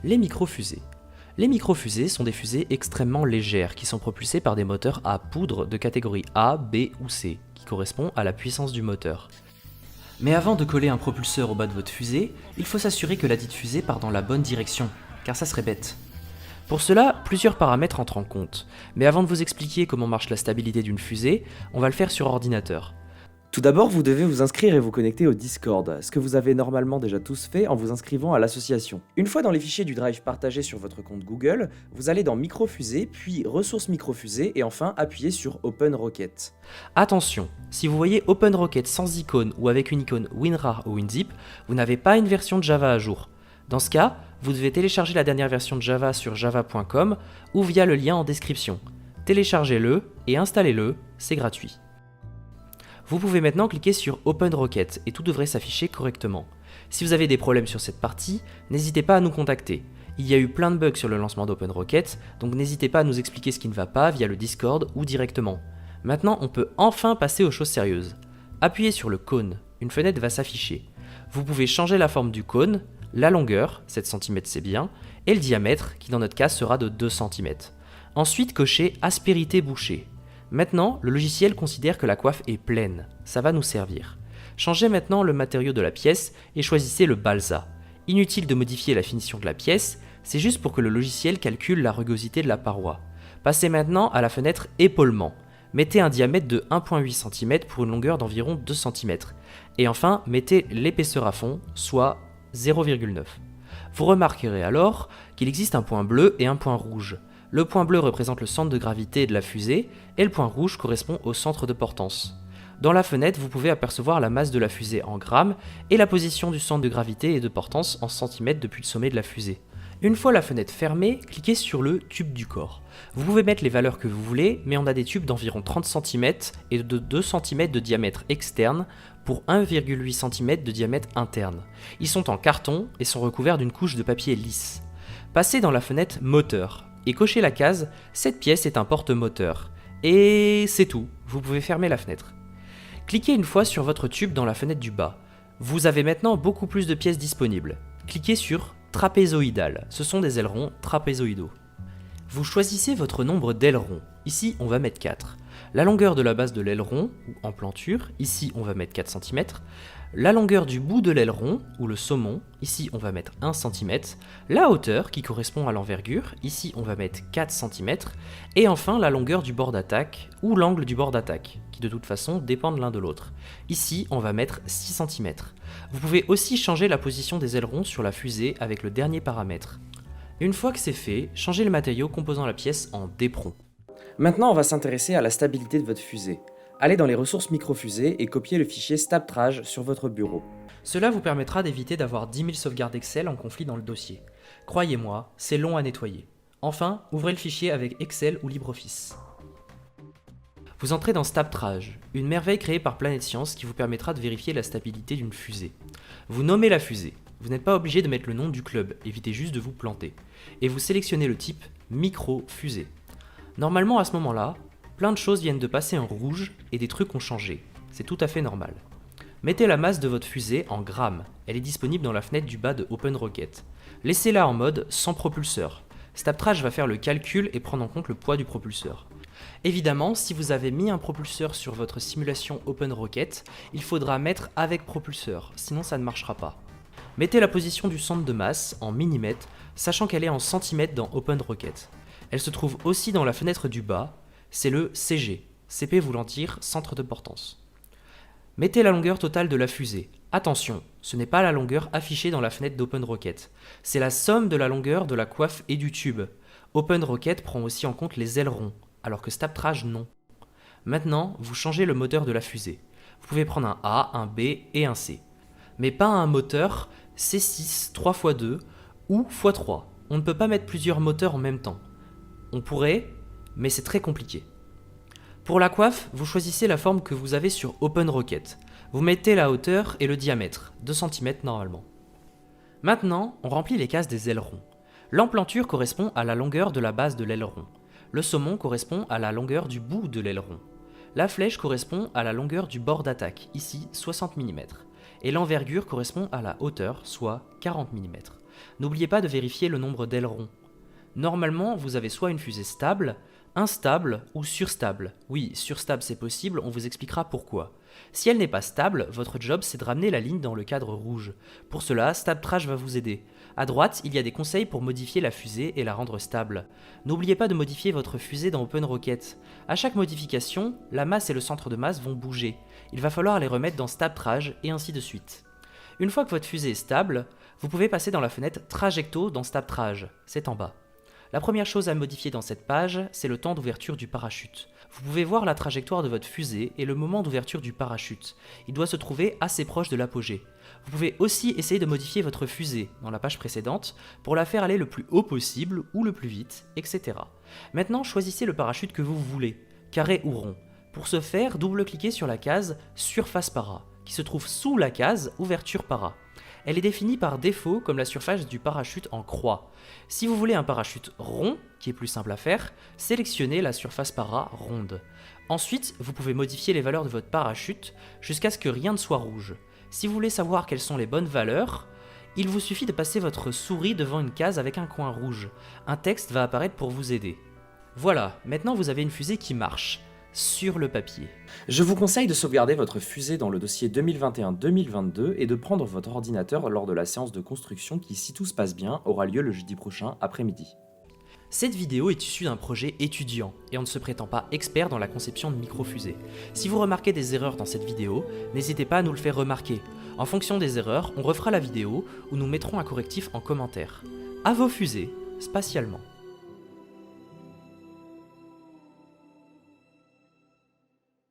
Les microfusées. Les microfusées sont des fusées extrêmement légères qui sont propulsées par des moteurs à poudre de catégorie A, B ou C, qui correspond à la puissance du moteur. Mais avant de coller un propulseur au bas de votre fusée, il faut s'assurer que la dite fusée part dans la bonne direction, car ça serait bête. Pour cela, plusieurs paramètres entrent en compte, mais avant de vous expliquer comment marche la stabilité d'une fusée, on va le faire sur ordinateur. Tout d'abord, vous devez vous inscrire et vous connecter au Discord, ce que vous avez normalement déjà tous fait en vous inscrivant à l'association. Une fois dans les fichiers du Drive partagés sur votre compte Google, vous allez dans Microfusée, puis Ressources microfusées et enfin appuyez sur OpenRocket. Attention, si vous voyez OpenRocket sans icône ou avec une icône WinRAR ou WinZip, vous n'avez pas une version de Java à jour. Dans ce cas, vous devez télécharger la dernière version de Java sur java.com ou via le lien en description. Téléchargez-le et installez-le, c'est gratuit. Vous pouvez maintenant cliquer sur OpenRocket et tout devrait s'afficher correctement. Si vous avez des problèmes sur cette partie, n'hésitez pas à nous contacter. Il y a eu plein de bugs sur le lancement d'OpenRocket, donc n'hésitez pas à nous expliquer ce qui ne va pas via le Discord ou directement. Maintenant, on peut enfin passer aux choses sérieuses. Appuyez sur le cône, une fenêtre va s'afficher. Vous pouvez changer la forme du cône, la longueur, 7 cm c'est bien, et le diamètre, qui dans notre cas sera de 2 cm. Ensuite, cochez aspérité bouchée. Maintenant, le logiciel considère que la coiffe est pleine, ça va nous servir. Changez maintenant le matériau de la pièce et choisissez le balsa. Inutile de modifier la finition de la pièce, c'est juste pour que le logiciel calcule la rugosité de la paroi. Passez maintenant à la fenêtre épaulement. Mettez un diamètre de 1,8 cm pour une longueur d'environ 2 cm. Et enfin, mettez l'épaisseur à fond, soit 0,9. Vous remarquerez alors qu'il existe un point bleu et un point rouge. Le point bleu représente le centre de gravité de la fusée et le point rouge correspond au centre de portance. Dans la fenêtre, vous pouvez apercevoir la masse de la fusée en grammes et la position du centre de gravité et de portance en centimètres depuis le sommet de la fusée. Une fois la fenêtre fermée, cliquez sur le tube du corps. Vous pouvez mettre les valeurs que vous voulez, mais on a des tubes d'environ 30 cm et de 2 cm de diamètre externe pour 1,8 cm de diamètre interne. Ils sont en carton et sont recouverts d'une couche de papier lisse. Passez dans la fenêtre moteur et cochez la case « Cette pièce est un porte-moteur ». Et c'est tout, vous pouvez fermer la fenêtre. Cliquez une fois sur votre tube dans la fenêtre du bas. Vous avez maintenant beaucoup plus de pièces disponibles. Cliquez sur « Trapézoïdal », ce sont des ailerons trapézoïdaux. Vous choisissez votre nombre d'ailerons, ici on va mettre 4. La longueur de la base de l'aileron, ou en planture, ici on va mettre 4 cm. La longueur du bout de l'aileron, ou le saumon, ici on va mettre 1 cm. La hauteur, qui correspond à l'envergure, ici on va mettre 4 cm. Et enfin la longueur du bord d'attaque, ou l'angle du bord d'attaque, qui de toute façon dépendent l'un de l'autre. Ici on va mettre 6 cm. Vous pouvez aussi changer la position des ailerons sur la fusée avec le dernier paramètre. Une fois que c'est fait, changez le matériau composant la pièce en d'éperon. Maintenant, on va s'intéresser à la stabilité de votre fusée. Allez dans les ressources microfusées et copiez le fichier Stabtrage sur votre bureau. Cela vous permettra d'éviter d'avoir 10 000 sauvegardes Excel en conflit dans le dossier. Croyez-moi, c'est long à nettoyer. Enfin, ouvrez le fichier avec Excel ou LibreOffice. Vous entrez dans Stabtrage, une merveille créée par Planète Science qui vous permettra de vérifier la stabilité d'une fusée. Vous nommez la fusée. Vous n'êtes pas obligé de mettre le nom du club, évitez juste de vous planter. Et vous sélectionnez le type micro-fusée. Normalement à ce moment-là, plein de choses viennent de passer en rouge et des trucs ont changé. C'est tout à fait normal. Mettez la masse de votre fusée en grammes. Elle est disponible dans la fenêtre du bas de OpenRocket. Laissez-la en mode sans propulseur. Stabtrage va faire le calcul et prendre en compte le poids du propulseur. Évidemment, si vous avez mis un propulseur sur votre simulation OpenRocket, il faudra mettre avec propulseur, sinon ça ne marchera pas. Mettez la position du centre de masse en millimètres, sachant qu'elle est en centimètres dans OpenRocket. Elle se trouve aussi dans la fenêtre du bas, c'est le CG, CP voulant dire centre de portance. Mettez la longueur totale de la fusée. Attention, ce n'est pas la longueur affichée dans la fenêtre d'OpenRocket, c'est la somme de la longueur de la coiffe et du tube. OpenRocket prend aussi en compte les ailerons, alors que Stabtrage non. Maintenant, vous changez le moteur de la fusée. Vous pouvez prendre un A, un B et un C. Mais pas un moteur C6 3x2 ou x3. On ne peut pas mettre plusieurs moteurs en même temps. On pourrait, mais c'est très compliqué. Pour la coiffe, vous choisissez la forme que vous avez sur OpenRocket. Vous mettez la hauteur et le diamètre, 2 cm normalement. Maintenant, on remplit les cases des ailerons. L'emplanture correspond à la longueur de la base de l'aileron. Le saumon correspond à la longueur du bout de l'aileron. La flèche correspond à la longueur du bord d'attaque, ici 60 mm. et l'envergure correspond à la hauteur, soit 40 mm. N'oubliez pas de vérifier le nombre d'ailerons. Normalement, vous avez soit une fusée stable, instable ou surstable. Oui, surstable c'est possible, on vous expliquera pourquoi. Si elle n'est pas stable, votre job c'est de ramener la ligne dans le cadre rouge. Pour cela, StabTrash va vous aider. À droite, il y a des conseils pour modifier la fusée et la rendre stable. N'oubliez pas de modifier votre fusée dans OpenRocket. À chaque modification, la masse et le centre de masse vont bouger. Il va falloir les remettre dans StabTrash et ainsi de suite. Une fois que votre fusée est stable, vous pouvez passer dans la fenêtre Trajecto dans StabTrash, c'est en bas. La première chose à modifier dans cette page, c'est le temps d'ouverture du parachute. Vous pouvez voir la trajectoire de votre fusée et le moment d'ouverture du parachute. Il doit se trouver assez proche de l'apogée. Vous pouvez aussi essayer de modifier votre fusée, dans la page précédente, pour la faire aller le plus haut possible ou le plus vite, etc. Maintenant, choisissez le parachute que vous voulez, carré ou rond. Pour ce faire, double-cliquez sur la case Surface para, qui se trouve sous la case Ouverture para. Elle est définie par défaut comme la surface du parachute en croix. Si vous voulez un parachute rond, qui est plus simple à faire, sélectionnez la surface para ronde. Ensuite, vous pouvez modifier les valeurs de votre parachute jusqu'à ce que rien ne soit rouge. Si vous voulez savoir quelles sont les bonnes valeurs, il vous suffit de passer votre souris devant une case avec un coin rouge. Un texte va apparaître pour vous aider. Voilà, maintenant vous avez une fusée qui marche. Sur le papier. Je vous conseille de sauvegarder votre fusée dans le dossier 2021-2022 et de prendre votre ordinateur lors de la séance de construction qui, si tout se passe bien, aura lieu le jeudi prochain après-midi. Cette vidéo est issue d'un projet étudiant et on ne se prétend pas expert dans la conception de microfusées. Si vous remarquez des erreurs dans cette vidéo, n'hésitez pas à nous le faire remarquer. En fonction des erreurs, on refera la vidéo ou nous mettrons un correctif en commentaire. À vos fusées, spatialement.